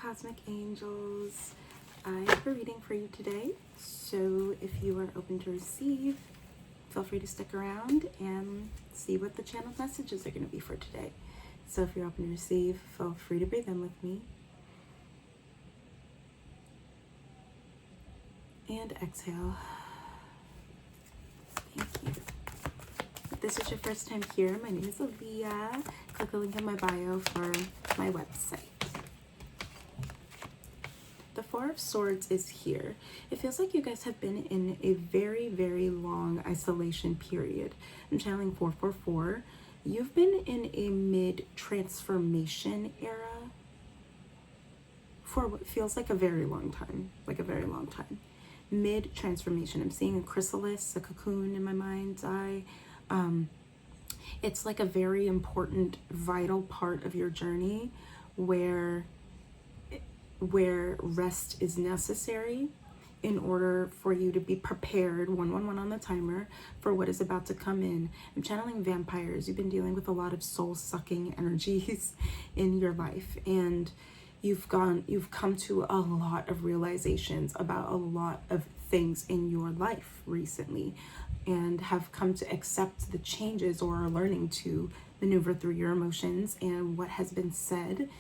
cosmic angels. I have a reading for you today, so if you are open to receive, feel free to stick around and see what the channeled messages are going to be for today. So if you're open to receive, feel free to breathe in with me and exhale. Thank you. If this is your first time here, my name is Aaliyah. Click the link in my bio for my website. The Four of Swords is here. It feels like you guys have been in a very, very long isolation period. I'm channeling 444. You've been in a mid-transformation era for what feels like a very long time. Mid-transformation. I'm seeing a chrysalis, a cocoon in my mind's eye. It's like a very important, vital part of your journey where rest is necessary in order for you to be prepared, 111 on the timer, for what is about to come in. I'm channeling vampires. You've been dealing with a lot of soul-sucking energies in your life, and you've come to a lot of realizations about a lot of things in your life recently, and have come to accept the changes or are learning to maneuver through your emotions and what has been said.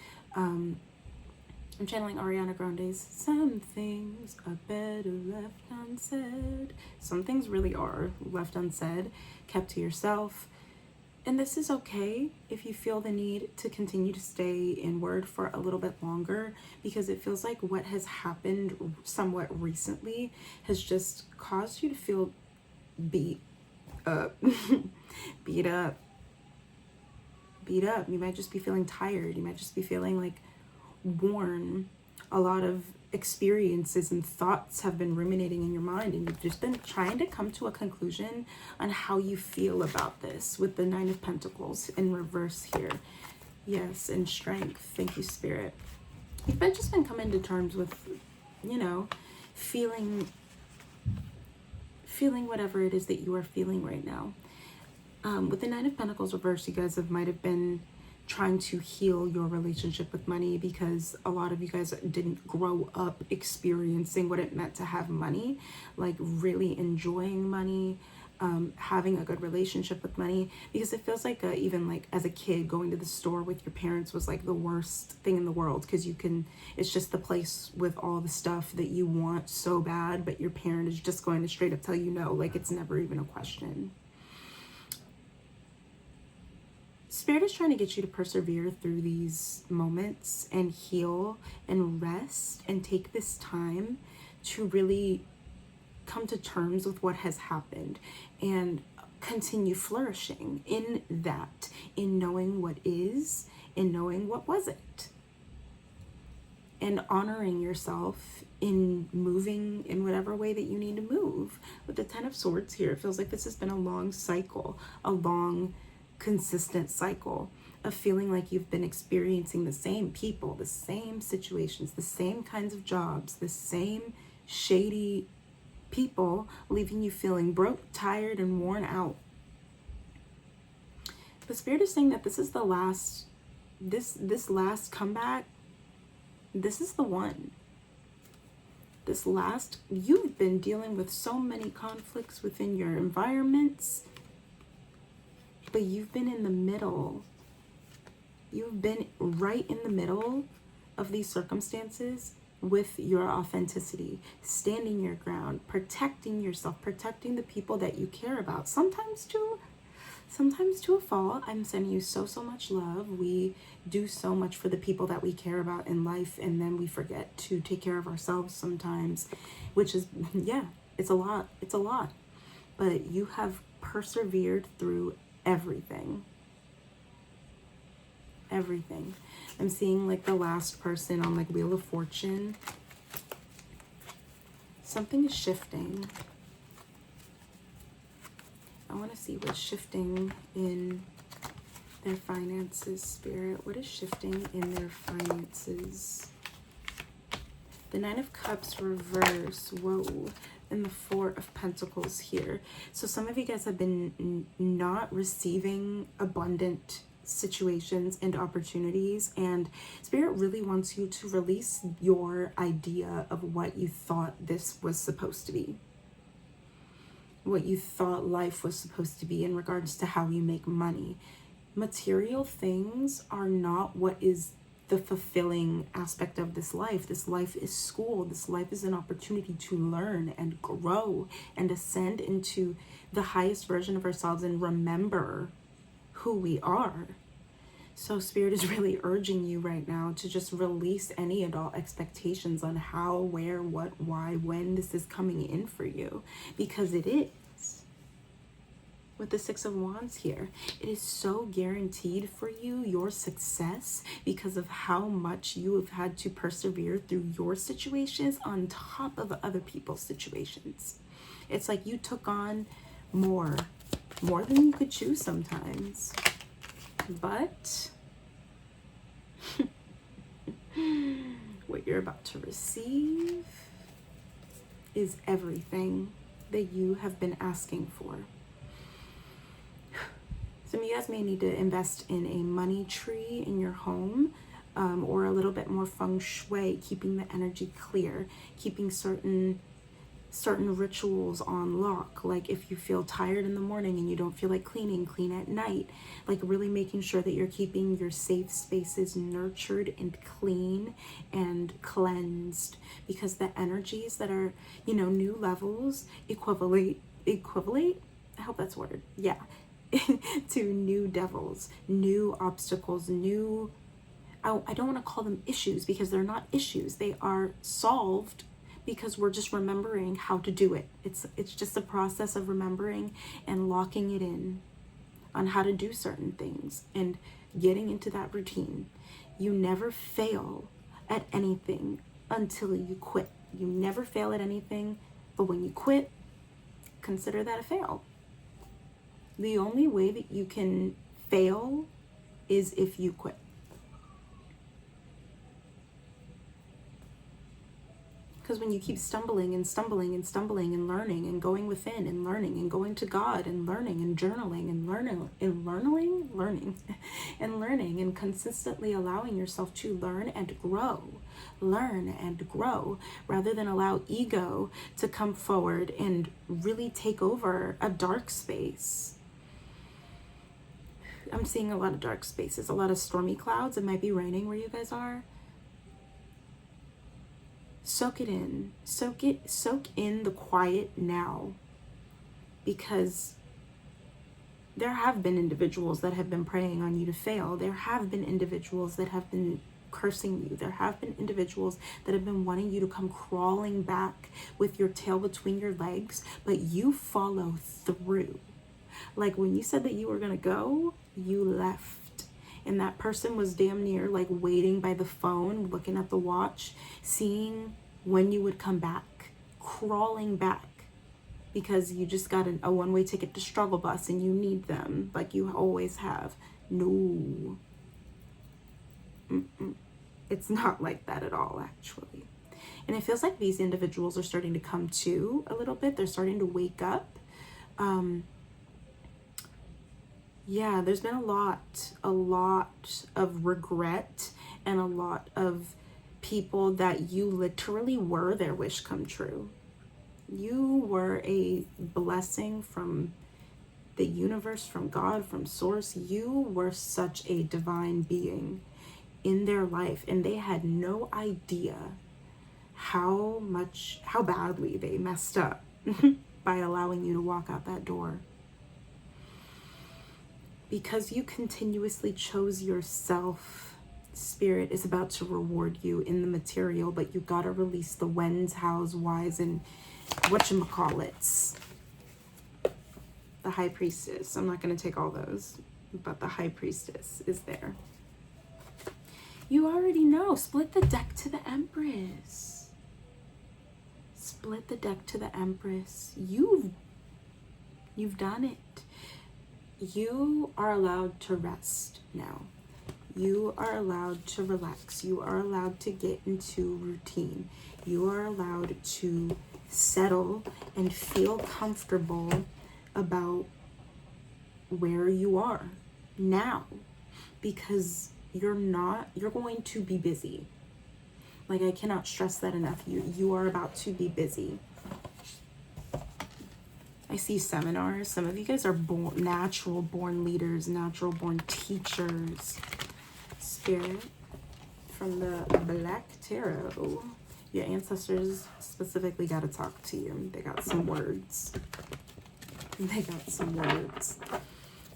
I'm channeling Ariana Grande's "Some things are better left unsaid." Some things really are left unsaid, kept to yourself. And this is okay if you feel the need to continue to stay inward for a little bit longer, because it feels like what has happened somewhat recently has just caused you to feel beat up. beat up. You might just be feeling tired. You might just be feeling like worn. A lot of experiences and thoughts have been ruminating in your mind, and you've just been trying to come to a conclusion on how you feel about this, with the Nine of Pentacles in reverse here. Yes, and strength. Thank you, Spirit. You've just been coming to terms with, feeling whatever it is that you are feeling right now. With the Nine of Pentacles reverse, you guys might have been trying to heal your relationship with money, because a lot of you guys didn't grow up experiencing what it meant to have money, like really enjoying money, having a good relationship with money, because it feels like even like as a kid, going to the store with your parents was like the worst thing in the world, because it's just the place with all the stuff that you want so bad, but your parent is just going to straight up tell you no, like it's never even a question. Spirit is trying to get you to persevere through these moments and heal and rest and take this time to really come to terms with what has happened and continue flourishing in that, in knowing what is, in knowing what wasn't, and honoring yourself in moving in whatever way that you need to move. With the Ten of Swords here, it feels like this has been a long cycle, a long consistent cycle of feeling like you've been experiencing the same people, the same situations, the same kinds of jobs, the same shady people, leaving you feeling broke, tired, and worn out. The Spirit is saying that this is the last, this last comeback, this is the one. You've been dealing with so many conflicts within your environments, but you've been in the middle. You've been right in the middle of these circumstances with your authenticity, standing your ground, protecting yourself, protecting the people that you care about. Sometimes to a fault. I'm sending you so much love. We do so much for the people that we care about in life, and then we forget to take care of ourselves sometimes, which is, yeah, it's a lot. But you have persevered through everything. I'm seeing like the last person on like Wheel of Fortune. Something is shifting. I want to see what's shifting in their finances, Spirit. What is shifting in their finances? The Nine of Cups reverse. Whoa. And the Four of Pentacles here. So some of you guys have been not receiving abundant situations and opportunities, and Spirit really wants you to release your idea of what you thought this was supposed to be, what you thought life was supposed to be in regards to how you make money. Material things are not what is the fulfilling aspect of this life. This life is school. This life is an opportunity to learn and grow and ascend into the highest version of ourselves and remember who we are. So Spirit is really urging you right now to just release any and all expectations on how, where, what, why, when this is coming in for you, because it is. With the Six of Wands here, it is so guaranteed for you, your success, because of how much you have had to persevere through your situations on top of other people's situations. It's like you took on more than you could chew sometimes. But what you're about to receive is everything that you have been asking for. Some of you guys may need to invest in a money tree in your home, or a little bit more feng shui, keeping the energy clear, keeping certain rituals on lock. Like if you feel tired in the morning and you don't feel like cleaning, clean at night. Like really making sure that you're keeping your safe spaces nurtured and clean and cleansed, because the energies that are, new levels equivalent, I hope that's a word. Yeah. to new devils, new obstacles, new, I don't want to call them issues, because they're not issues. They are solved because we're just remembering how to do it. It's just a process of remembering and locking it in on how to do certain things and getting into that routine. You never fail at anything until you quit. You never fail at anything, but when you quit, consider that a fail. The only way that you can fail is if you quit. Because when you keep stumbling and stumbling and stumbling and learning and going within and learning and going to God and learning and journaling and learning and consistently allowing yourself to learn and grow, rather than allow ego to come forward and really take over a dark space. I'm seeing a lot of dark spaces, a lot of stormy clouds. It might be raining where you guys are. Soak it in. Soak in the quiet now. Because there have been individuals that have been preying on you to fail. There have been individuals that have been cursing you. There have been individuals that have been wanting you to come crawling back with your tail between your legs, but you follow through. Like when you said that you were going to go, you left. And that person was damn near like waiting by the phone, looking at the watch, seeing when you would come back, crawling back, because you just got a one-way ticket to Struggle Bus and you need them like you always have. No. It's not like that at all, actually. And it feels like these individuals are starting to come to a little bit. They're starting to wake up. Yeah, there's been a lot of regret and a lot of people that you literally were their wish come true. You were a blessing from the universe, from God, from source. You were such a divine being in their life, and they had no idea how badly they messed up by allowing you to walk out that door. Because you continuously chose yourself, Spirit is about to reward you in the material, but you gotta release the whens, hows, whys, and whatchamacallits. The High Priestess. I'm not gonna take all those, but the High Priestess is there. You already know. Split the deck to the Empress. Split the deck to the Empress. You've done it. You are allowed to rest now. You are allowed to relax. You are allowed to get into routine. You are allowed to settle and feel comfortable about where you are now. because you're going to be busy. Like, I cannot stress that enough. You are about to be busy. I see seminars. Some of you guys are natural born leaders, natural born teachers. Spirit, from the Black Tarot, your ancestors specifically got to talk to you. They got some words. They got some words.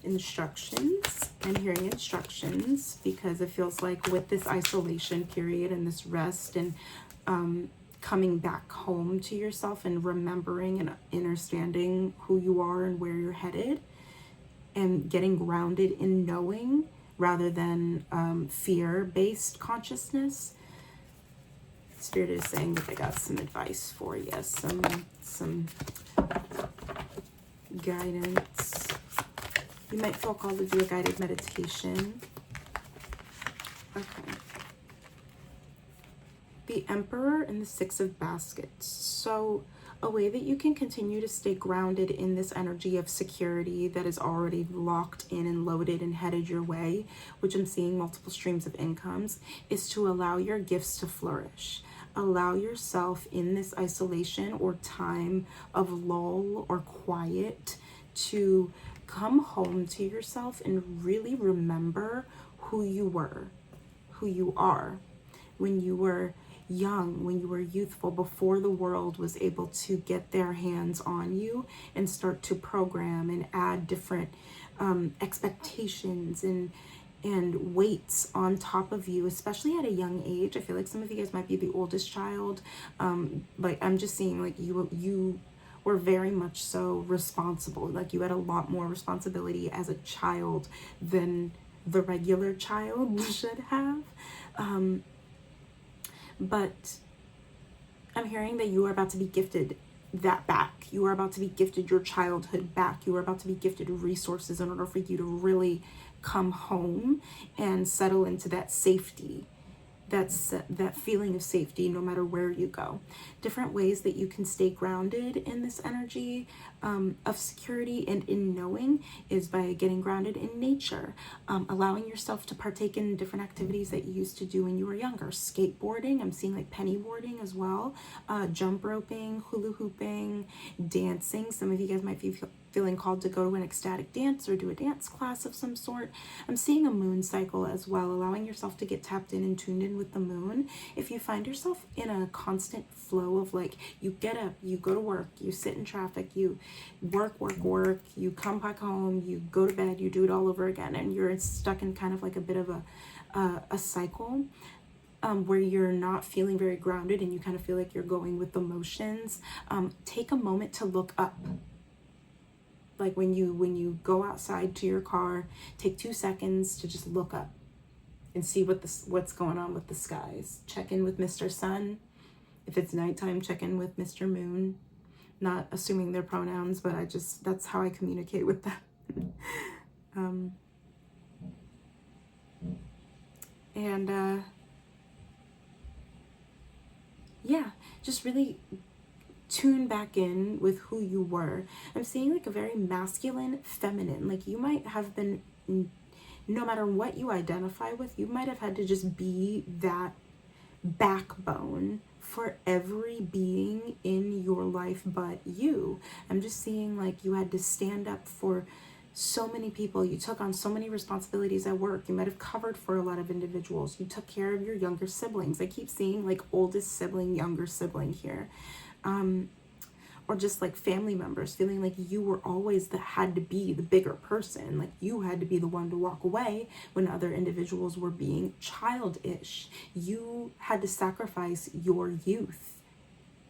Instructions. I'm hearing instructions because it feels like with this isolation period and this rest and coming back home to yourself and remembering and understanding who you are and where you're headed and getting grounded in knowing rather than fear-based consciousness. Spirit is saying that they got some advice for you, some guidance. You might feel called to do a guided meditation. Okay. The Emperor and the Six of Baskets. So a way that you can continue to stay grounded in this energy of security that is already locked in and loaded and headed your way, which I'm seeing multiple streams of incomes, is to allow your gifts to flourish. Allow yourself in this isolation or time of lull or quiet to come home to yourself and really remember who you were, who you are when you were young, when you were youthful, before the world was able to get their hands on you and start to program and add different expectations and weights on top of you, especially at a young age. I feel like some of you guys might be the oldest child. Like, I'm just seeing like you were very much so responsible. Like, you had a lot more responsibility as a child than the regular child should have. But I'm hearing that you are about to be gifted that back. You are about to be gifted your childhood back. You are about to be gifted resources in order for you to really come home and settle into that safety. That's that feeling of safety no matter where you go. Different ways that you can stay grounded in this energy of security and in knowing is by getting grounded in nature, allowing yourself to partake in different activities that you used to do when you were younger. Skateboarding, I'm seeing like pennyboarding as well, jump roping, hula hooping, dancing. Some of you guys might be feeling called to go to an ecstatic dance or do a dance class of some sort. I'm seeing a moon cycle as well, allowing yourself to get tapped in and tuned in with the moon. If you find yourself in a constant flow of like, you get up, you go to work, you sit in traffic, you work, you come back home, you go to bed, you do it all over again, and you're stuck in kind of like a bit of a cycle where you're not feeling very grounded and you kind of feel like you're going with the motions, take a moment to look up. Like when you go outside to your car, take 2 seconds to just look up and see what's going on with the skies. Check in with Mr. Sun. If it's nighttime, check in with Mr. Moon. Not assuming their pronouns, but that's how I communicate with them. Yeah, just really tune back in with who you were. I'm seeing like a very masculine, feminine. Like, you might have been, no matter what you identify with, you might have had to just be that backbone for every being in your life but you. I'm just seeing like you had to stand up for so many people. You took on so many responsibilities at work. You might have covered for a lot of individuals. You took care of your younger siblings. I keep seeing like oldest sibling, younger sibling here. Or just like family members, feeling like you were always had to be the bigger person. Like, you had to be the one to walk away when other individuals were being childish. You had to sacrifice your youth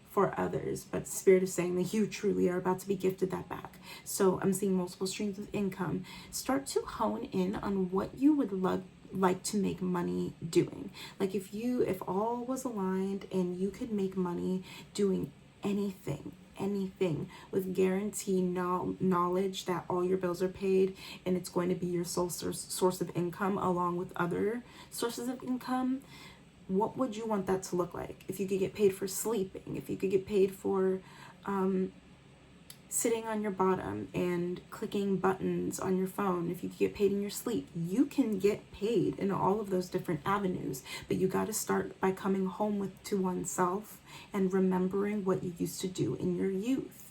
for others, but Spirit is saying that you truly are about to be gifted that back. So I'm seeing multiple streams of income. Start to hone in on what you would like to make money doing. Like, if all was aligned and you could make money doing anything with guarantee knowledge that all your bills are paid and it's going to be your sole source of income along with other sources of income, what would you want that to look like? If you could get paid for sleeping, if you could get paid for sitting on your bottom and clicking buttons on your phone. If you get paid in your sleep, you can get paid in all of those different avenues, but you got to start by coming home to oneself and remembering what you used to do in your youth.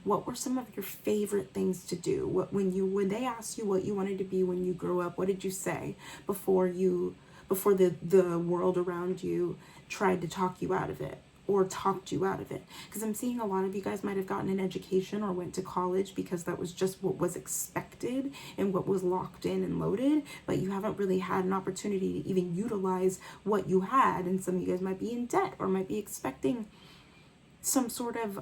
What were some of your favorite things to do? When they asked you what you wanted to be when you grew up, what did you say before the world around you tried to talk you out of it or talked you out of it? Because I'm seeing a lot of you guys might have gotten an education or went to college because that was just what was expected and what was locked in and loaded, but you haven't really had an opportunity to even utilize what you had. And some of you guys might be in debt or might be expecting some sort of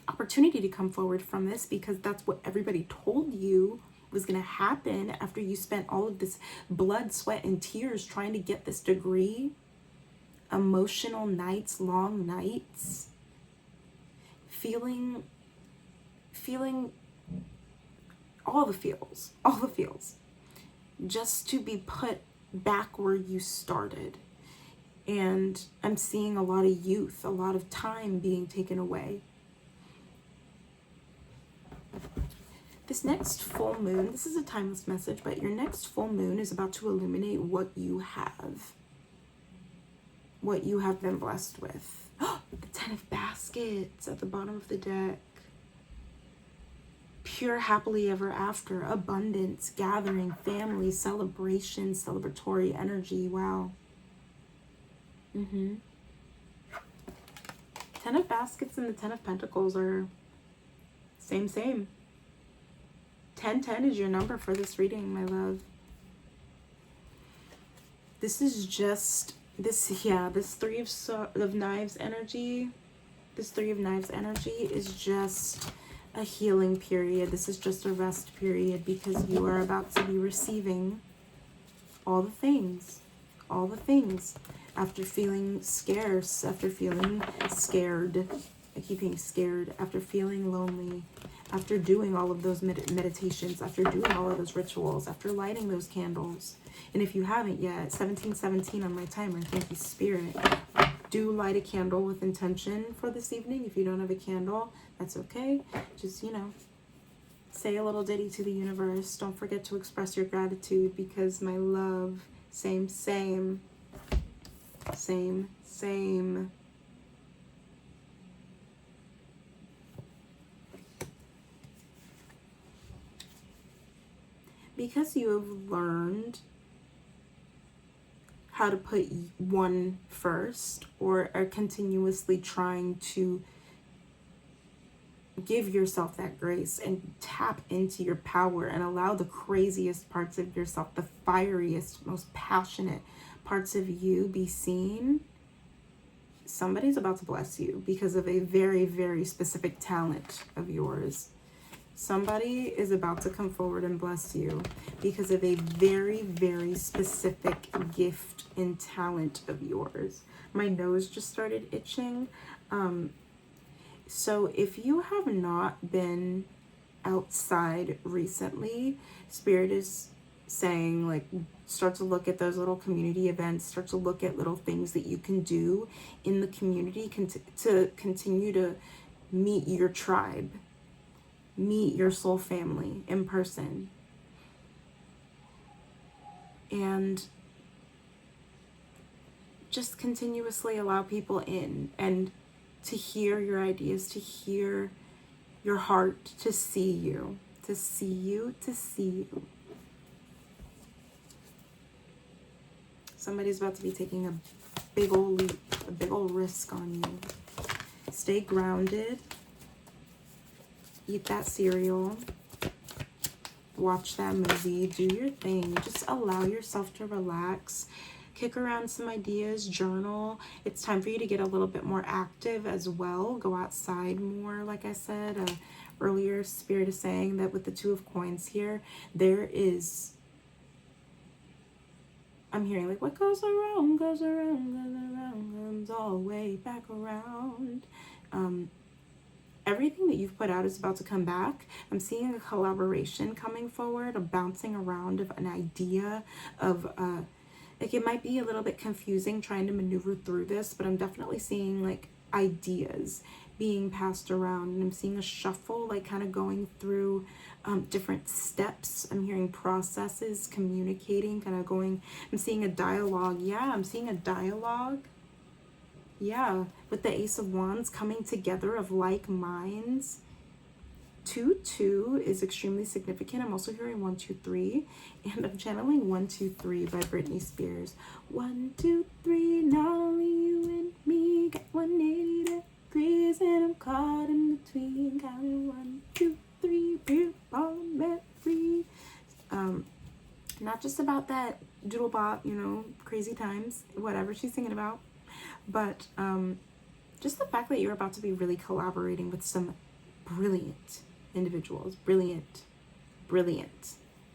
opportunity to come forward from this because that's what everybody told you was going to happen after you spent all of this blood, sweat, and tears trying to get this degree. Emotional nights, long nights, feeling all the feels, just to be put back where you started. And I'm seeing a lot of youth, a lot of time being taken away. This next full moon, this is a timeless message, but your next full moon is about to illuminate what you have been blessed with. The 10 of Baskets at the bottom of the deck. Pure happily ever after, abundance, gathering, family, celebration, celebratory energy. Wow. 10 of Baskets and the 10 of Pentacles are same. 1010 is your number for this reading, my love. This is just this Three of Knives energy. This Three of Knives energy is just a healing period. This is just a rest period because you are about to be receiving all the things after feeling scarce, after feeling scared. I keep being scared, after feeling lonely, after doing all of those meditations, after doing all of those rituals, after lighting those candles. And if you haven't yet, 1717 on my timer, thank you, Spirit. Do light a candle with intention for this evening. If you don't have a candle, that's okay. Just, say a little ditty to the universe. Don't forget to express your gratitude because, my love, same. Because you have learned how to put one first, or are continuously trying to give yourself that grace and tap into your power and allow the craziest parts of yourself, the fieriest, most passionate parts of you be seen, somebody's about to bless you because of a very, very specific talent of yours. Somebody is about to come forward and bless you because of a very, very specific gift and talent of yours. My nose just started itching. So if you have not been outside recently, Spirit is saying, like, start to look at those little community events, start to look at little things that you can do in the community to continue to meet your tribe. Meet your soul family in person. And just continuously allow people in and to hear your ideas, to hear your heart, to see you. Somebody's about to be taking a big old leap, a big old risk on you. Stay grounded. Eat that cereal, watch that movie, do your thing. Just allow yourself to relax, kick around some ideas, journal. It's time for you to get a little bit more active as well. Go outside more, like I said. Earlier, Spirit is saying that with the Two of Coins here, there is, I'm hearing like, what goes around, comes all the way back around. Everything that you've put out is about to come back. I'm seeing a collaboration coming forward, a bouncing around of an idea of, like, it might be a little bit confusing trying to maneuver through this, but I'm definitely seeing, like, ideas being passed around, and I'm seeing a shuffle, like kind of going through different steps. I'm hearing processes, communicating, kind of going, I'm seeing a dialogue. Yeah, I'm seeing a dialogue. Yeah, with the Ace of Wands coming together of like minds. 2-2 is extremely significant. I'm also hearing 1-2-3, and I'm channeling 1-2-3 by Britney Spears. 1-2-3, not only you and me, got 180 degrees, and I'm caught in between. Counting 1-2-3, beer bomb memory. Not just about that doodle bop, you know, crazy times, whatever she's singing about, but just the fact that you're about to be really collaborating with some brilliant individuals, brilliant,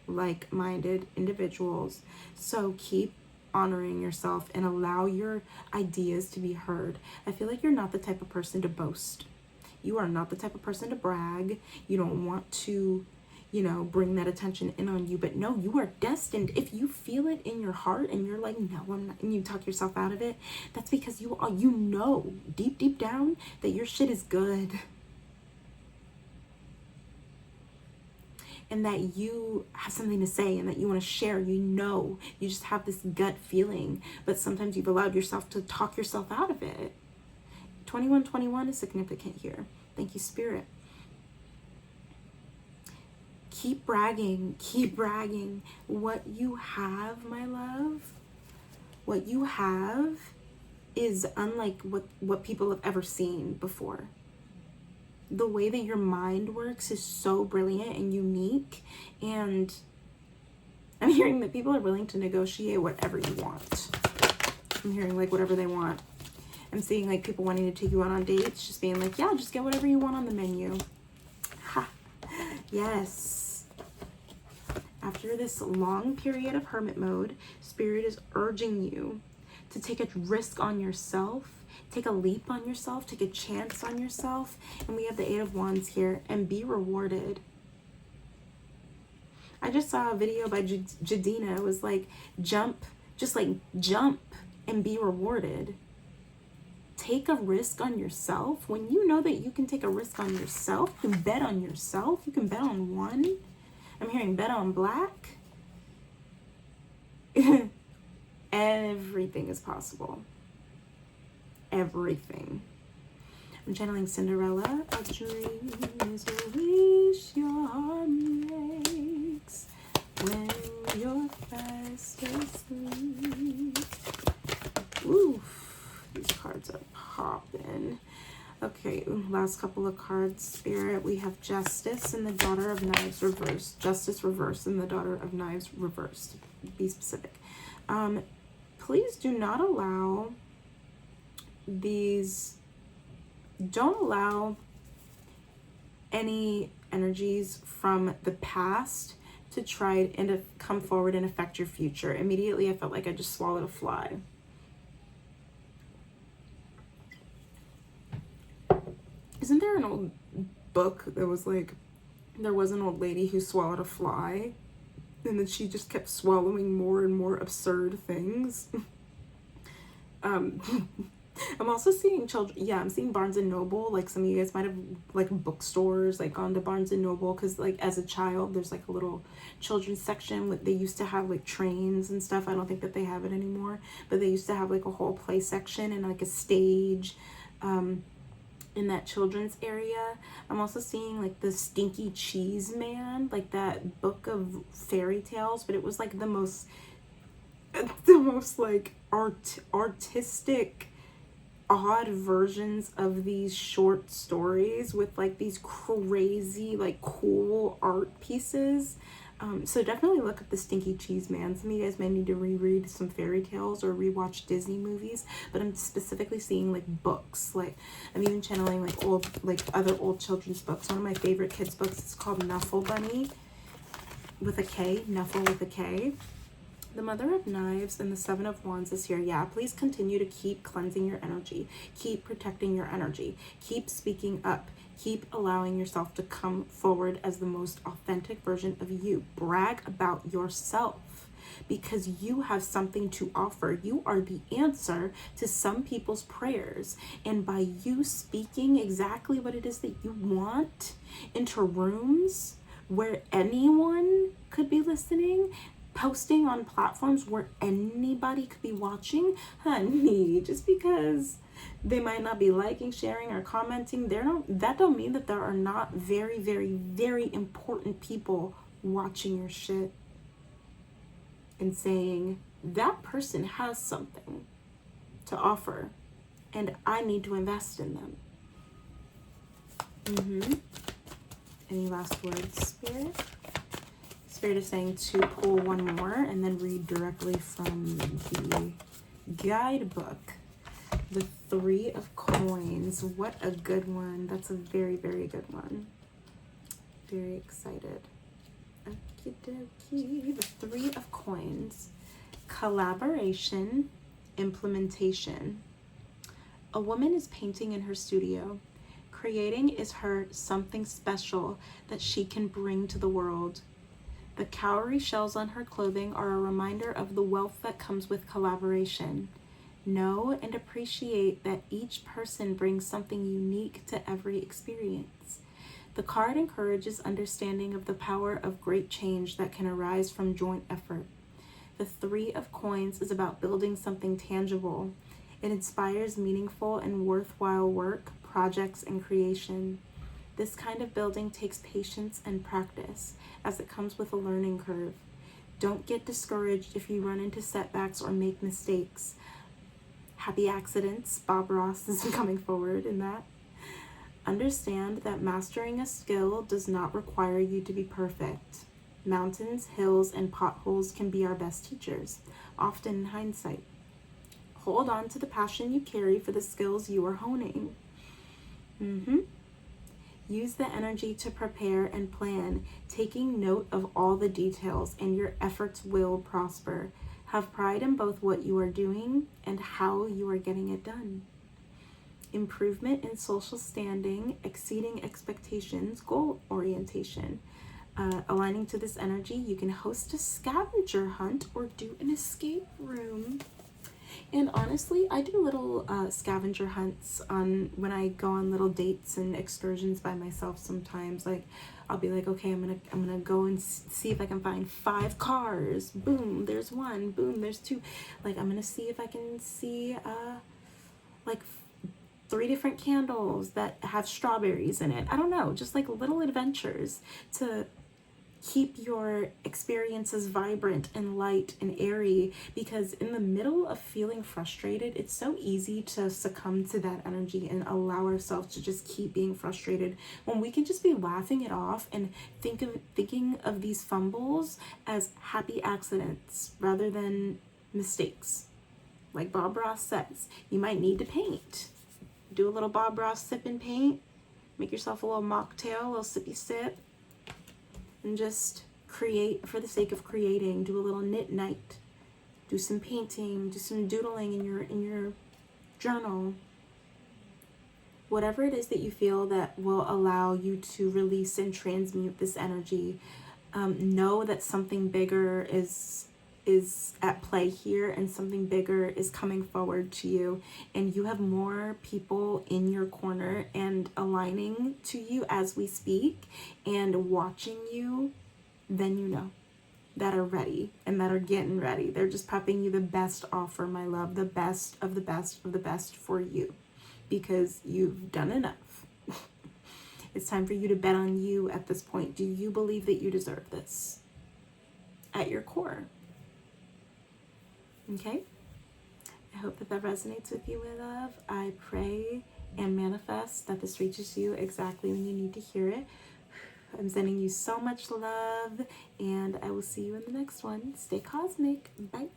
like-minded individuals. So keep honoring yourself and allow your ideas to be heard. I feel like you're not the type of person to boast. You are not the type of person to brag. You don't want to, you know, bring that attention in on you. But no, you are destined. If you feel it in your heart and you're like, no, I'm not, and you talk yourself out of it, that's because you know deep down that your shit is good. And that you have something to say and that you want to share. You know, you just have this gut feeling, but sometimes you've allowed yourself to talk yourself out of it. 2121 is significant here. Thank you, Spirit. Keep bragging, keep bragging. What you have, my love, what you have is unlike what people have ever seen before. The way that your mind works is so brilliant and unique, and I'm hearing that people are willing to negotiate whatever you want. I'm hearing like whatever they want. I'm seeing like people wanting to take you out on dates, just being like, yeah, just get whatever you want on the menu. Ha. Yes. After this long period of hermit mode, Spirit is urging you to take a risk on yourself. Take a leap on yourself, take a chance on yourself. And we have the 8 of Wands here, and be rewarded. I just saw a video by Jadina. It was like, jump and be rewarded. Take a risk on yourself. When you know that you can take a risk on yourself, you can bet on yourself. You can bet on one. I'm hearing bet on black. Everything is possible. Everything. I'm channeling Cinderella. A dream is a wish your heart makes when you're fast asleep. Oof, these cards are popping. Okay, last couple of cards, Spirit. We have Justice and the Daughter of Knives reversed. Justice reversed and the Daughter of Knives reversed. Be specific. Please do not allow don't allow any energies from the past to try and to come forward and affect your future. Immediately, I felt like I just swallowed a fly. Isn't there an old book that was like, there was an old lady who swallowed a fly, and then she just kept swallowing more and more absurd things? I'm also seeing children. Yeah, I'm seeing Barnes and Noble. Like some of you guys might have like bookstores, like gone to Barnes and Noble, because like as a child, there's like a little children's section. They used to have like trains and stuff. I don't think that they have it anymore, but they used to have like a whole play section and like a stage in that children's area. I'm also seeing like the Stinky Cheese Man, like that book of fairy tales, but it was like the most like artistic, odd versions of these short stories with like these crazy, like cool art pieces. So definitely look up the Stinky Cheese Man. Some of you guys may need to reread some fairy tales or rewatch Disney movies, but I'm specifically seeing like books. Like I'm even channeling like old, like other old children's books. One of my favorite kids books is called Knuffle Bunny with a K, Knuffle with a K. The Mother of Knives and the Seven of Wands is here. Yeah, please continue to keep cleansing your energy. Keep protecting your energy. Keep speaking up. Keep allowing yourself to come forward as the most authentic version of you. Brag about yourself. because you have something to offer. You are the answer to some people's prayers. And by you speaking exactly what it is that you want into rooms where anyone could be listening, posting on platforms where anybody could be watching, honey, just because they might not be liking, sharing, or commenting, that don't mean that there are not very, very, very important people watching your shit and saying, that person has something to offer and I need to invest in them. Any last words, Spirit? Spirit is saying to pull one more and then read directly from the guidebook. The Three of Coins. What a good one. That's a very, very good one. Very excited. Okie dokie. The Three of Coins. Collaboration, implementation. A woman is painting in her studio. Creating is her something special that she can bring to the world. The cowrie shells on her clothing are a reminder of the wealth that comes with collaboration. Know and appreciate that each person brings something unique to every experience. The card encourages understanding of the power of great change that can arise from joint effort. The Three of Coins is about building something tangible. It inspires meaningful and worthwhile work, projects, and creation. This kind of building takes patience and practice, as it comes with a learning curve. Don't get discouraged if you run into setbacks or make mistakes. Happy accidents. Bob Ross is coming forward in that. Understand that mastering a skill does not require you to be perfect. Mountains, hills, and potholes can be our best teachers, often in hindsight. Hold on to the passion you carry for the skills you are honing. Use the energy to prepare and plan, taking note of all the details, and your efforts will prosper. Have pride in both what you are doing and how you are getting it done. Improvement in social standing, exceeding expectations, goal orientation. Aligning to this energy, you can host a scavenger hunt or do an escape room. And honestly, I do little scavenger hunts on when I go on little dates and excursions by myself sometimes. Like, I'll be like, okay, I'm gonna go and see if I can find 5 cars. Boom, there's 1. Boom, there's 2. Like, I'm gonna see if I can see like 3 different candles that have strawberries in it. I don't know, just like little adventures to keep your experiences vibrant and light and airy, because in the middle of feeling frustrated, it's so easy to succumb to that energy and allow ourselves to just keep being frustrated when we can just be laughing it off and thinking of these fumbles as happy accidents rather than mistakes. Like Bob Ross says, you might need to paint. Do a little Bob Ross sip and paint. Make yourself a little mocktail, a little sippy sip. And just create for the sake of creating. Do a little knit night. Do some painting. Do some doodling in your journal. Whatever it is that you feel that will allow you to release and transmute this energy. Know that something bigger is at play here, and something bigger is coming forward to you, and you have more people in your corner and aligning to you as we speak and watching you than you know, that are ready and that are getting ready. They're just popping you the best offer, my love, the best of the best of the best for you, because you've done enough. It's time for you to bet on you at this point. Do you believe that you deserve this at your core? Okay, I hope that resonates with you, my love. I pray and manifest that this reaches you exactly when you need to hear it. I'm sending you so much love, and I will see you in the next one. Stay cosmic. Bye.